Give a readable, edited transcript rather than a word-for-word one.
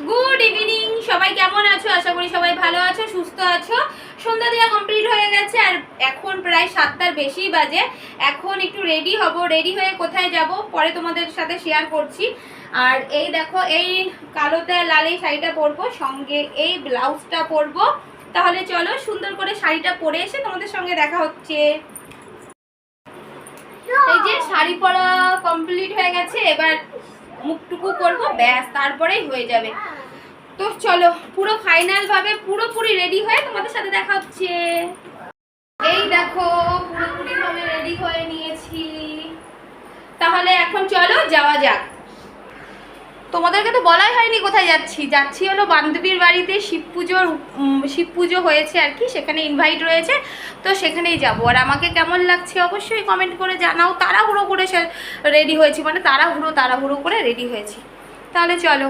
Good evening, সবাই কেমন আছো? আশা করি সবাই ভালো আছো, সুস্থ আছো। সন্ধ্যা দেওয়া কমপ্লিট হয়ে গেছে আর এখন প্রায় 7টার বেশি বাজে। এখন একটু রেডি হব, রেডি হয়ে কোথায় যাব পরে তোমাদের সাথে শেয়ার করছি। আর এই দেখো, এই কালোতে লাল এই শাড়িটা পরবো, সঙ্গে এই ব্লাউজটা পরবো। তাহলে চলো সুন্দর করে শাড়িটা পরে এসে তোমাদের সঙ্গে দেখা হচ্ছে। এই যে শাড়ি পরা কমপ্লিট হয়ে গেছে, এবার মুখটুকু করবো, ব্যাস তারপরেই হয়ে যাবে। তো চলো পুরো ফাইনাল ভাবে পুরোপুরি রেডি হয়ে তোমাদের সাথে দেখা হচ্ছে। এই দেখো পুরোপুরি ভাবে রেডি হয়ে নিয়েছি, তাহলে এখন চলো যাওয়া যাক। তোমাদেরকে তো বলাই হয়নি কোথায় যাচ্ছি। যাচ্ছি হলো বান্ধবীর বাড়িতে, শিব পুজো হয়েছে আর কি, সেখানে ইনভাইট রয়েছে, তো সেখানেই যাবো। আর আমাকে কেমন লাগছে অবশ্যই কমেন্ট করে জানাও। তাড়াহুড়ো করে রেডি হয়েছি, মানে তাড়াহুড়ো করে রেডি হয়েছি। তাহলে চলো।